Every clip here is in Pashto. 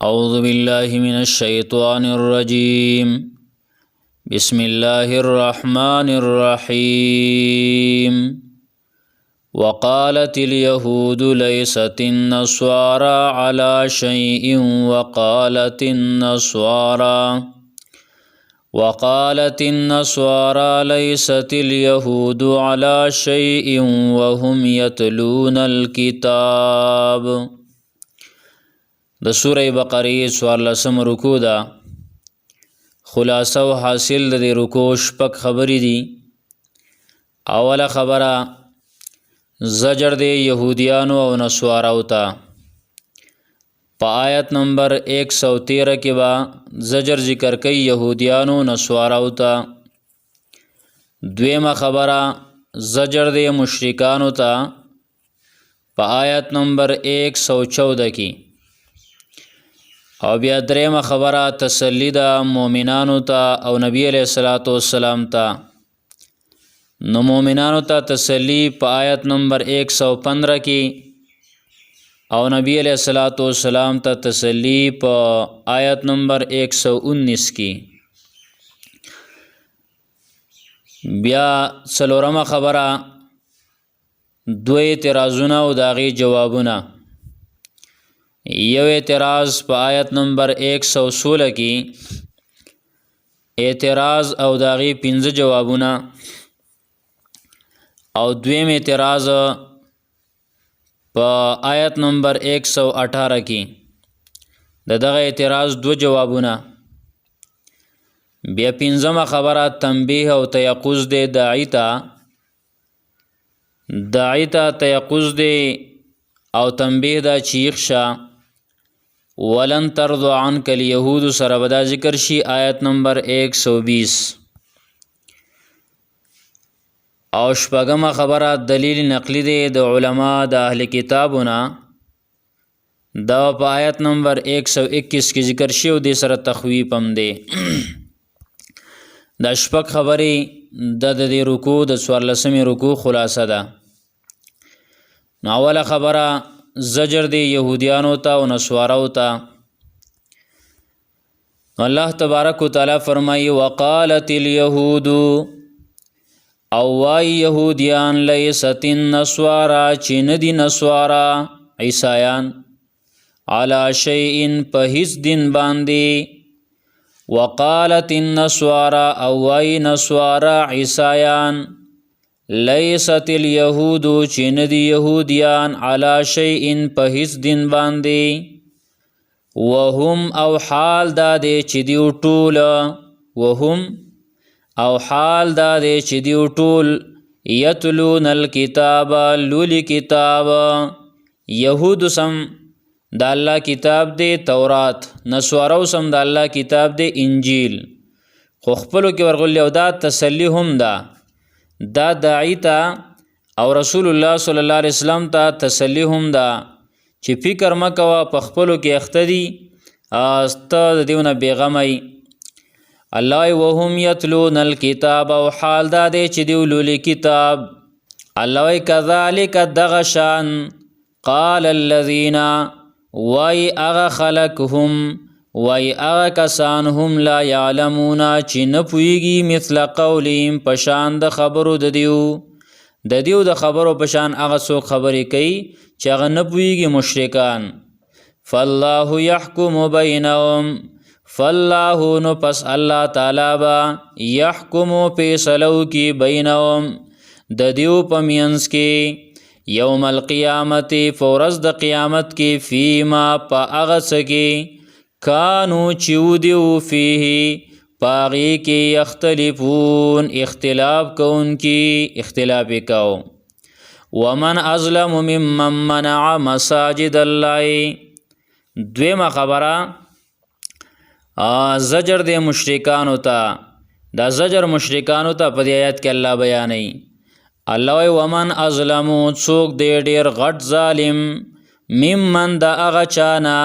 أعوذ بالله من الشيطان الرجيم. بسم الله الرحمن الرحيم. وقالت اليهود ليست النصارى على شيء وقالت النصارى ليست اليهود على شيء وهم يتلون الكتاب. د سوره بقره 14 رکوع ده. خلاصه او حاصل د رکوع شپږ خبرې دي. اوله خبره زجر د يهوديانو او نصاراو ته. په آیت نمبر 113 کې با زجر ذکر کوي يهوديانو نصاراو ته. دویمه خبره زجر د مشرکانو ته په آیت نمبر 114 کې. او بیا دریمه خبره تسلی د مؤمنانو ته او نبی علیہ الصلوۃ والسلام ته. نو مؤمنانو ته تسلی په آیت نمبر 115 کې او نبی علیہ الصلوۃ والسلام ته تسلی په آیت نمبر 119 کې. بیا څلورمه خبره دوی اعتراضونه او داغي جوابونه. یو اعتراض په آیت نمبر 116 کې اعتراض او داغي 15 جوابونه، او دویم اعتراض په آیت نمبر 118 کې دغه اعتراض 2 جوابونه. بیا 15مه خبره تنبیه او تیقظ دی داعی ته تیقظ دی او تنبیه دا چیخ شه. ولن ترضى عنك اليهود سره به دا ذکر شي آیت نمبر 120. او شپږمه خبره دلیل نقلی دی د علما د اهل کتابونه. دا په آیت نمبر 121 کې ذکر شي او د سره تخویف هم دی. دا شپږ خبرې د رکوع د 14مې رکوع خلاصه ده. نو اوله خبره زجر دی یهودیانو ته او نصاراو ته. الله تبارک وتعالی فرمایي وقالت اليهود او وای یهودیان لیست النصارى چې ندي نصارا عیسایان علی شیء په هیڅ دین باندې. وقالت النصارى او وای نصارا عیسایان لیست الیهود چې ندي یهودیان علی شیء په هیڅ دین باندې. وهم او حال دا دی چې دیو ټول یتلون الکتاب لولی کتاب. یهود سم د الله کتاب دی تورات، نصارو سم د الله کتاب دی انجیل. خو خپلو کې ورغلی او دا تسلی هم ده. دا داعی ته او رسول الله صلی الله علیه وسلم ته تسلی هم ده چې فکر مکوه په خپلو کې اخته دي ته د دیونه بېغمه. الله وهم یتلون الکتاب او حال دا دی چې دیو لولي کتاب. الله کذالک دغه شان قال الذین وای اغه خلق هم وای اغه کسان هم لا یعلمون چې نه پوهیږي مثل قولهم پشان د خبرو د دیو د خبرو پشان هغه څوک خبرې کوي چې هغه نه پوهیږي مشرکان. فالله یحکم بینهم فالله نو پس الله تعالی با یحکم فیصلو کی بینهم د دیو په منځ کې یوم القیامت فورز د قیامت کې فیما په هغه څه کې کانو چیو دیو فیه پاغی کی یختلفون اختلاف کون کی اختلاف کو. ومن ازلم ممن منع مساجد الله. دویمه خبره زجر د مشرکانو ته. دا زجر مشرکانو ته په دې آیت کې الله بیانوي. الله ومن ازلم څوک دی ډیر غټ ظالم ممن د هغه چانا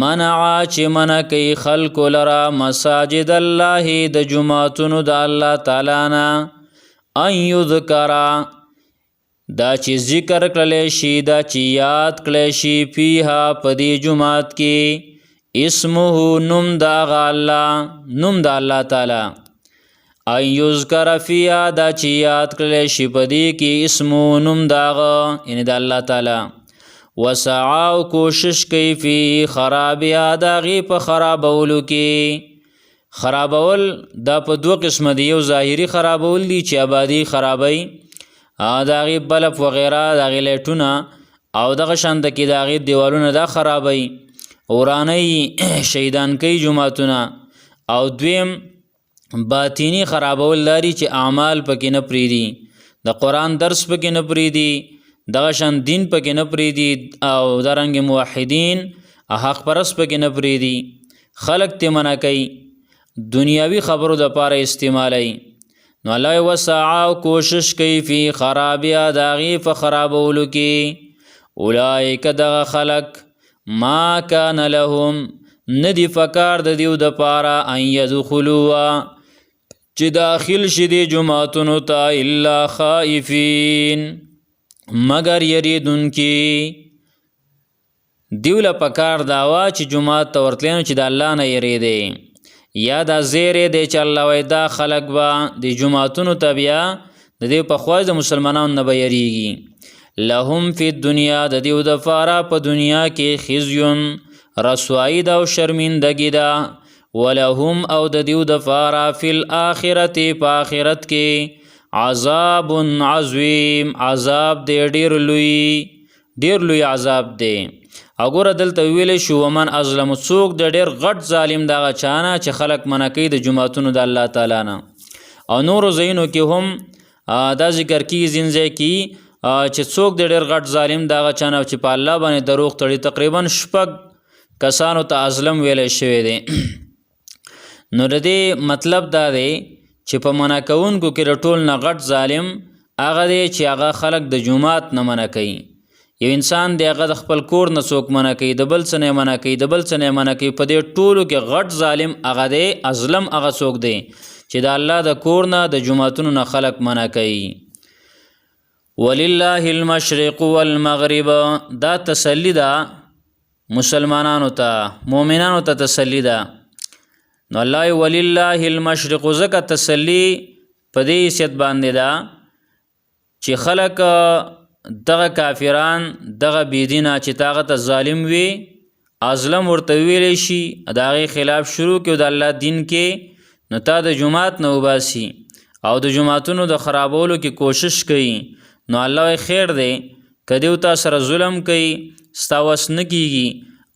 منع چې منع کوي خلق لرا مساجد الله د جماعتونو د الله تعالی نه ان یذکر دا چې ذکر کړل شي دا چې یاد کړل شي فیها په دې جماعت کې اسمه نم دا الله، نم دا الله تعالی، ان یذکر فیها دا چې یاد کړل شي په دې کې اسمه نم داغه یعنی د الله تعالی، وسعاو کوشش کوي فی خرابها دا غي په خرابولو کې. خرابول دا په دوه قسمه دی، یو ظاهری خرابول دی چې آبادی خرابوي دا غي بلب وغیره دا غي لیټونه او دغه شان د کې دا غي دیوالونه دا خرابوي ورانی شهیدان کوي جماعتونه. او دویم باطینی خرابول لري چې اعمال پکې نه پریدي، د قرآن درس پکې نه پریدي، دغه شان دین پکې نه پریدي او درنګ موحدین حق پرست پکې نه پریدي، خلق ته منع کوي، دنیاوی خبرو د پاره استعمالي. نو الله وسعا کوشش کوي فی خرابیا داغي فخرابولو کې. اولئک دغه خلق ما کان لهم ندی فکار د دیو د پاره ان يدخلوا چې داخل شي دی جماعتونو ته الا خائفین مگر یریدون کی. دیوله پکار داوا چې جماعت ته ورتلین چې د الله نه یریدي یا دا زیره دی چې الله وای دا خلق با د جماعتونو ته بیا د دې په خواج د مسلمانانو نه بیریږي. لهم فی الدنیا د دیو د فارا په دنیا کې خزیون رسوایی دا او شرمندگی دا، ولهم او د دیو د فارا فی الاخرت په آخرت کې عذاب عظیم عذاب دی ډیر لوی عذاب دی. اګوره دلته ویل شو ومن ازلم څوک د ډیر غټ ظالم دغه چانه چې خلق منع کوي د جماعتونو د الله تعالی نه. او نور زینو کې هم دا ذکر کی زنځه کی چې څوک د ډیر غټ ظالم دغه چانه چې په الله باندې دروغ تړي. تقریبا شپږ کسانو ته ازلم ویل شوی دی. نو د دې مطلب دا دی چې په منع کوونکو کې ټول نه غټ ظالم هغه دی چې هغه خلق د جماعت نه منع کوي. یو انسان دی هغه د خپل کور نه څوک منع کوي، د بل څه نه منع کوي، د بل څه نه منع کوي، په دې ټولو کې غټ ظالم هغه دی ازلم هغه څوک دی چې د الله د کور نه د جماعتونو نه خلق منع کوي. ولله المشرق والمغرب دا تسلی ده مسلمانانو ته مؤمنانو ته تسلی ده. نو الله ولله المشرق زکه تسلی په دې حیثیت باندې ده چې خلق دغه کافران دغه بيدینه چې طاقت ظالم وي ازلم ورته ویل شي دغه خلاف شروع کړي د الله دین کې نو تا د جماعت نه وباسي او د جماعتونو د خرابولو کې کوشش کوي. نو الله خیر دی کدیو تا سره ظلم کوي ستاوس نه کیږي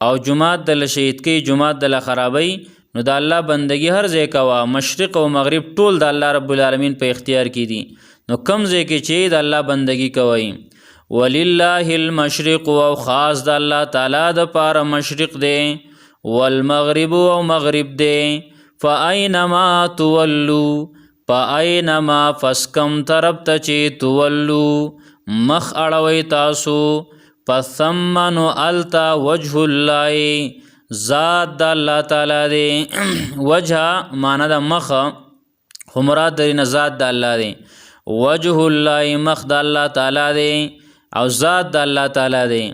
او جماعت د شهید کوي جماعت د خرابوي نو د الله بندگی هر ځای کوا. مشرق او مغرب ټول د الله رب العالمین په اختیار کې دي. نو کم ځای کې چې د الله بندگی کوي. ولله المشرق او خاص د الله تعالی د پاره مشرق دی والمغرب او مغرب دی. فاینما تولوا فاینما فسکم طرف ته چې تولوا مخ اړوي تاسو فثم نو التا وجه الله ذات د الله تعالی دی. وجه معنا د مخ خو مراد د ذات د الله دی. وجه الله مخ د الله تعالی دی او ذات د الله تعالی دی.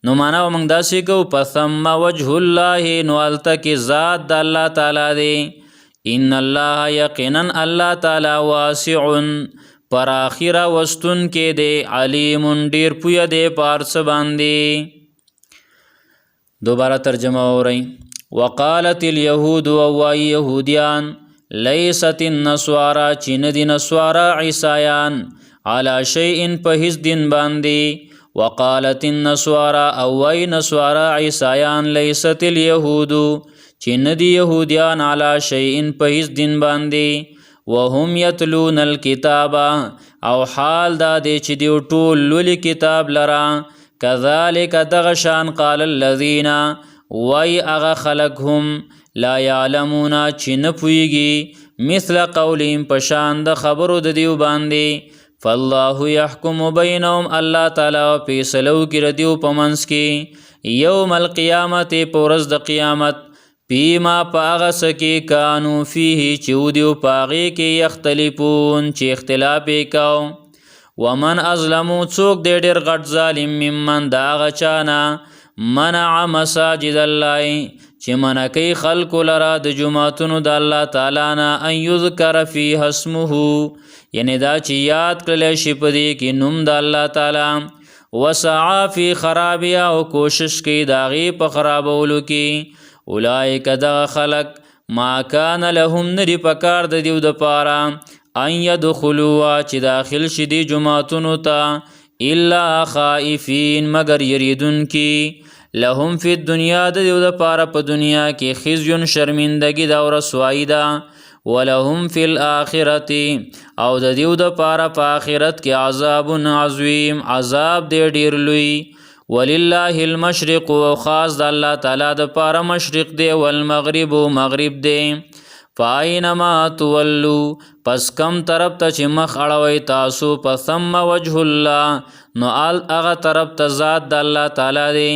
نو معنا موږ داسې کو فثم وجه الله نو التا کې ذات د الله تعالی دی. ان الله یقینا الله تعالی واسع پر اخره وستون کې دی علیم ډیر پوی دی پارس باندې. دوباره ترجمه اورئ. وقالت اليهود و يهوديان ليست النصارى چین دی نصارى عیسایان على شيء په هیڅ دین باندې. وقالت النصارى او نصارى عیسایان ليست اليهود چین دی یهودیان علی شیء په هیڅ دین باندې. وهم یتلون الکتاب او حال دا دی چې دیو ټول لولي کتاب لرا. کذالک دغشان قال الذین وای اغا خلق هم لا یعلمون چې نه پوهیږي مثل قولهم پشان د خبرو د دیو باندې. فالله یحکم بینهم الله تعالی فیصلو کې ردیو په منځ کې یوم القیامت په ورځ د قیامت پیما پاغه سکی کانو فیه چودیو پاغی کې یختلفون چې اختلاف وکاو. ومن ازلمو څوک دی ډیر غټ ظالم ممن دا غچانا منع مساجد الله چې منع کوي خلکو لره د جوماتونو د الله تعالی نه ان یذکر فیها اسمه یعنی دا چې یاد کړلی شي په دې کې نوم د الله تعالی وسعا فی خرابها او کوشش کوي د هغې په خرابولو کې اولئک دغه خلک ما کان لهم ندي پکار د دیو دپاره ان یدخلوا چې داخل شي دې جوماتونو ته الا خائفین مگر یریدونکي لهم فی الدنیا د دیو دپاره په دنیا کې خزي شرمندګي ده او رسوایی ده ولهم فی الاخرة او د دیو دپاره په آخرت کې عذاب عظیم عذاب دی ډیر لوی ولله المشرق و خاص د الله تعالی دپاره مشرق دی والمغرب مغرب دی فاینما تولو پس کم طرف ته چې مخ اړوئ تاسو فثم وجه الله نو هغه طرف ته ذات د الله تعالی دی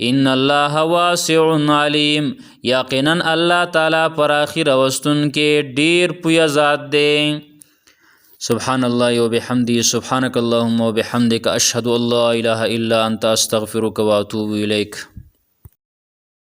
ان الله واسع علیم یقینا الله تعالی پر اخر وستون کې ډیر پویا ذات دی سبحان الله وبحمده سبحانك اللهم وبحمدك اشهد ان لا اله الا انت استغفرك واتوب اليك